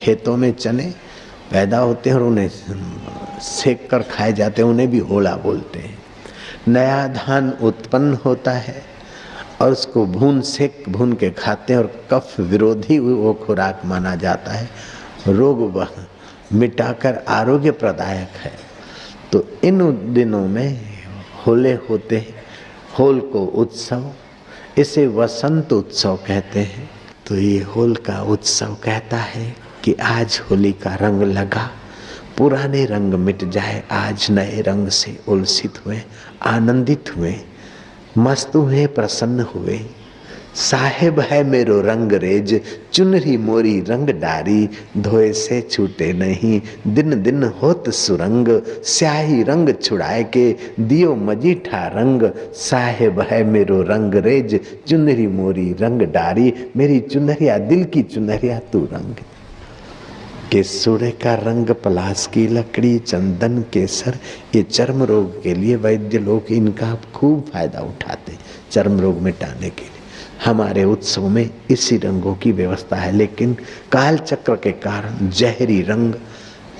खेतों में चने पैदा होते हैं और उन्हें सेक कर खाए जाते हैं, उन्हें भी होला बोलते हैं। नया धान उत्पन्न होता है और उसको भून के खाते हैं और कफ विरोधी वो खुराक माना जाता है, रोग मिटाकर आरोग्य प्रदायक है। तो इन दिनों में होले होते हैं, होल को उत्सव, इसे वसंत उत्सव कहते हैं। तो ये होल का उत्सव कहता है कि आज होली का रंग लगा, पुराने रंग मिट जाए, आज नए रंग से उल्सित हुए, आनंदित हुए, मस्त हुए, प्रसन्न हुए। साहेब है मेरो रंग रेज, चुनरी मोरी रंग डारी, धोए से छूटे नहीं, दिन दिन होत सुरंग, स्याही रंग छुड़ाए के दियो मजीठा रंग। साहेब है मेरो रंग रेज, चुनरी मोरी रंग डारी, मेरी चुनरिया दिल की चुनरिया तू रंग। केसुड़े का रंग, पलास की लकड़ी, चंदन, केसर, ये चर्म रोग के लिए वैद्य लोग इनका खूब फायदा उठाते, चर्म रोग मिटाने के लिए। हमारे उत्सव में इसी रंगों की व्यवस्था है, लेकिन काल चक्र के कारण जहरी रंग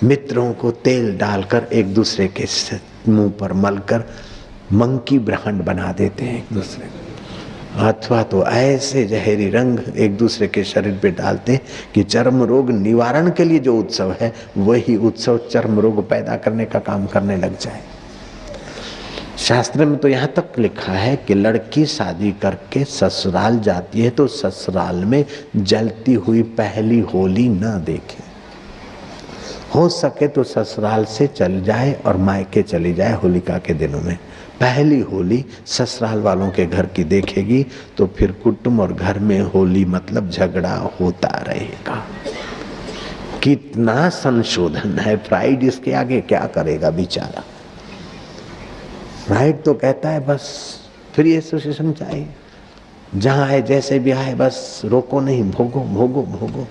मित्रों को तेल डालकर एक दूसरे के मुंह पर मलकर मंकी ब्रह्मांड बना देते हैं एक दूसरे को, अथवा तो ऐसे जहरी रंग एक दूसरे के शरीर पे डालते हैं कि चर्म रोग निवारण के लिए जो उत्सव है वही उत्सव चर्म रोग पैदा करने का काम करने लग जाए। शास्त्र में तो यहाँ तक लिखा है कि लड़की शादी करके ससुराल जाती है तो ससुराल में जलती हुई पहली होली न देखे, हो सके तो ससुराल से चल जाए और मायके चली जाए होलिका के दिनों में। पहली होली ससुराल वालों के घर की देखेगी तो फिर कुटुंब और घर में होली मतलब झगड़ा होता रहेगा। कितना संशोधन है, फ्राइड इसके आगे क्या करेगा बेचारा। फ्राइड तो कहता है बस फ्री एसोसिएशन चाहिए, जहां है जैसे भी आए बस रोको नहीं, भोगो भोगो भोगो।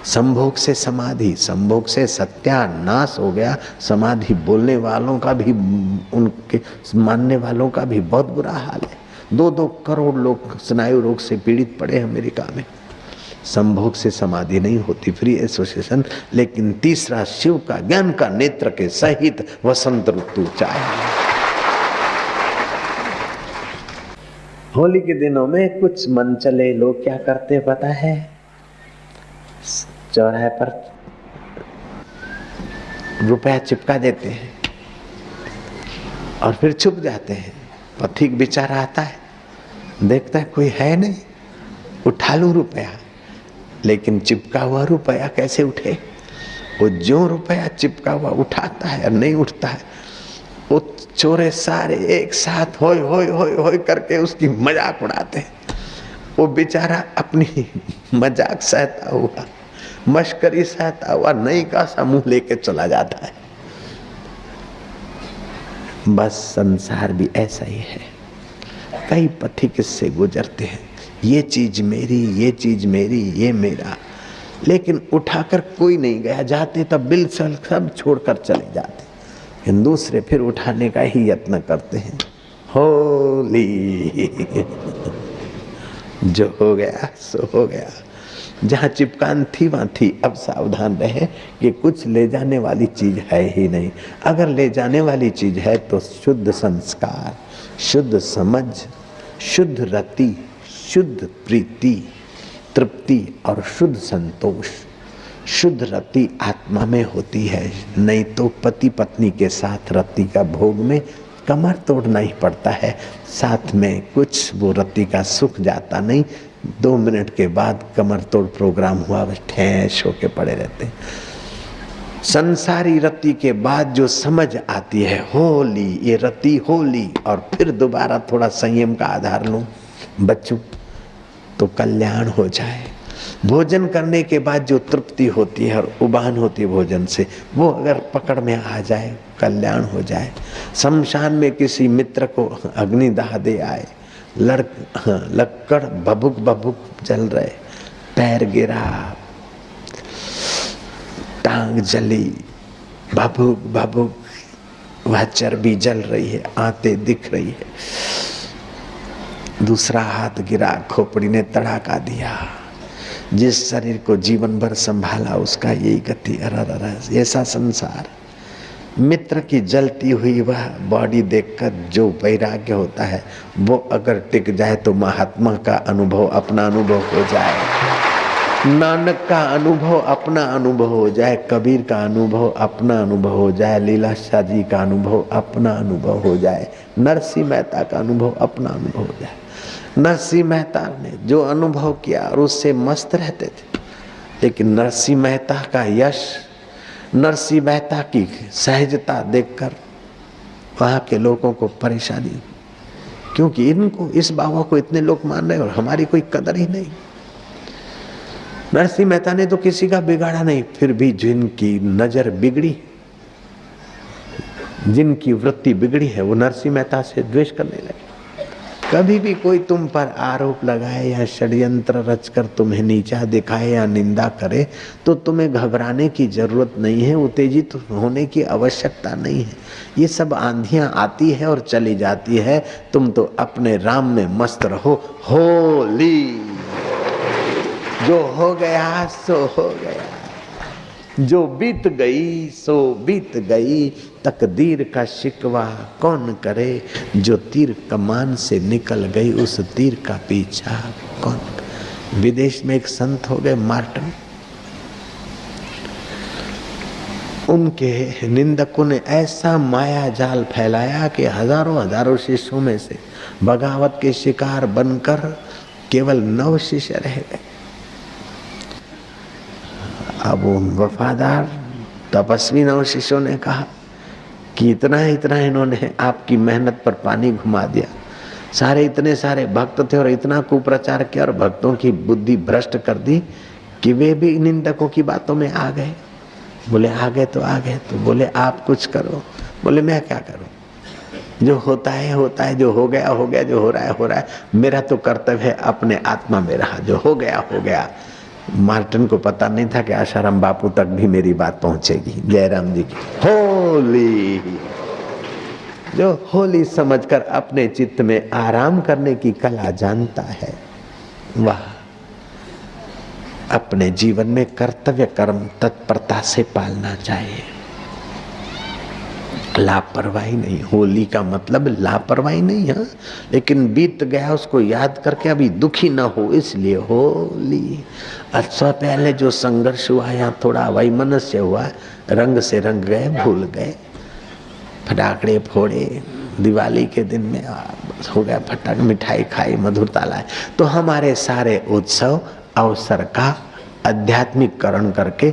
संभोग से समाधि, संभोग से सत्यानाश हो गया। समाधि बोलने वालों का भी, उनके मानने वालों का भी बहुत बुरा हाल है। 2-2 करोड़ लोग स्नायु रोग से पीड़ित पड़े अमेरिका में। संभोग से समाधि नहीं होती, फ्री एसोसिएशन। लेकिन तीसरा शिव का ज्ञान का नेत्र के सहित वसंत ऋतु चाहिए। होली के दिनों में कुछ मनचले लोग क्या करते पता है, चौराहे पर रुपया चिपका देते हैं और फिर छुप जाते हैं। पथिक बेचारा आता है, देखता है कोई है नहीं, उठा लूं रुपया, लेकिन चिपका हुआ रुपया कैसे उठे। वो जो रुपया चिपका हुआ उठाता है और नहीं उठता है, वो चोरे सारे एक साथ होय होय होय होय करके उसकी मजाक उड़ाते हैं। वो बेचारा अपनी मजाक सहता हुआ, मश्करी सहता हुआ नई का सा मुंह लेके चला जाता है। बस संसार भी ऐसा ही है। कई पथिक इससे गुजरते हैं, ये चीज मेरी, ये चीज मेरी, ये मेरा, लेकिन उठाकर कोई नहीं गया, जाते तब बिल सब छोड़कर चले जाते, लेकिन दूसरे फिर उठाने का ही यत्न करते हैं। होली जो हो गया सो हो गया। जहाँ चिपकान थी वहाँ थी। अब सावधान रहे कि कुछ ले जाने वाली चीज है ही नहीं। अगर ले जाने वाली चीज है तो शुद्ध संस्कार, शुद्ध समझ, शुद्ध रति, शुद्ध प्रीति, तृप्ति और शुद्ध संतोष। शुद्ध रति आत्मा में होती है, नहीं तो पति पत्नी के साथ रति का भोग में कमर तोड़ना ही पड़ता है। साथ में कुछ वो रति का सुख जाता नहीं, 2 मिनट के बाद कमर तोड़ प्रोग्राम हुआ, बस ठेस होके पड़े रहते। संसारी रति के बाद जो समझ आती है होली, ये रति होली, और फिर दोबारा थोड़ा संयम का आधार लूं, बच्चों तो कल्याण हो जाए। भोजन करने के बाद जो तृप्ति होती है और उबान होती है भोजन से, वो अगर पकड़ में आ जाए कल्याण हो जाए। शमशान में किसी मित्र को अग्निदाह दे आए, लक्कड़ भभुक भभुक जल रहे, पैर गिरा, टांग जली, भभुक भभुक, वह चर्बी जल रही है, आंतें दिख रही है, दूसरा हाथ गिरा, खोपड़ी ने तड़ाका दिया, जिस शरीर को जीवन भर संभाला उसका यही गति। अरे ऐसा संसार। मित्र की जलती हुई वह बॉडी देखकर जो वैराग्य होता है वो अगर टिक जाए तो महात्मा का अनुभव अपना अनुभव हो जाए, नानक का अनुभव अपना अनुभव हो जाए, कबीर का अनुभव अपना अनुभव हो जाए, लीलाशाह जी का अनुभव अपना अनुभव हो जाए, नरसिंह मेहता का अनुभव अपना अनुभव हो जाए। नरसिंह मेहता ने जो अनुभव किया और उससे मस्त रहते थे, लेकिन नरसिंह मेहता का यश, नरसिंह मेहता की सहजता देखकर वहाँ के लोगों को परेशानी, क्योंकि इनको इस बाबा को इतने लोग मान रहे और हमारी कोई कदर ही नहीं। नरसिंह मेहता ने तो किसी का बिगाड़ा नहीं, फिर भी जिनकी नजर बिगड़ी, जिनकी वृत्ति बिगड़ी है वो नरसिंह मेहता से द्वेष करने लगे। कभी भी कोई तुम पर आरोप लगाए या षड्यंत्र रचकर तुम्हें नीचा दिखाए या निंदा करे तो तुम्हें घबराने की जरूरत नहीं है, उत्तेजित होने की आवश्यकता नहीं है। ये सब आंधियां आती है और चली जाती है, तुम तो अपने राम में मस्त रहो। होली, जो हो गया सो हो गया, जो बीत गई सो बीत गई, तकदीर का शिकवा कौन करे, जो तीर कमान से निकल गई उस तीर का पीछा कौन करे। विदेश में एक संत हो गए मार्टिन, उनके निंदकों ने ऐसा माया जाल फैलाया कि हजारों हजारों शिष्यों में से बगावत के शिकार बनकर केवल 9 शिष्य रह गए। अब उन वफादार तपस्वी 9 शिष्यों ने कहा कि इतना इन्होंने आपकी मेहनत पर पानी घुमा दिया, सारे इतने सारे भक्त थे और इतना कुप्रचार किया और भक्तों की बुद्धि भ्रष्ट कर दी कि वे भी निंदकों की बातों में आ गए। बोले आ गए तो आ गए, तो बोले आप कुछ करो। बोले मैं क्या करूं, जो होता है, जो हो गया, जो हो रहा है, मेरा तो कर्तव्य है अपने आत्मा में रहा, जो हो गया हो गया। मार्टिन को पता नहीं था कि आशाराम बापू तक भी मेरी बात पहुंचेगी। जयराम जी की होली, जो होली समझकर अपने चित्त में आराम करने की कला जानता है, वह अपने जीवन में कर्तव्य कर्म तत्परता से पालना चाहिए, लापरवाही नहीं। होली का मतलब लापरवाही नहीं है, लेकिन बीत गया उसको याद करके अभी दुखी ना हो, इसलिए होली। अच्छा पहले जो संघर्ष हुआ या थोड़ा वैमनस्य हुआ, रंग से रंग गए, भूल गए, फटाकड़े फोड़े, दिवाली के दिन में हो गया फटाक, मिठाई खाई, मधुरता लाए, तो हमारे सारे उत्सव अवसर का आध्यात्मिककरण करके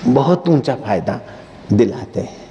बहुत ऊंचा फायदा दिलाते हैं।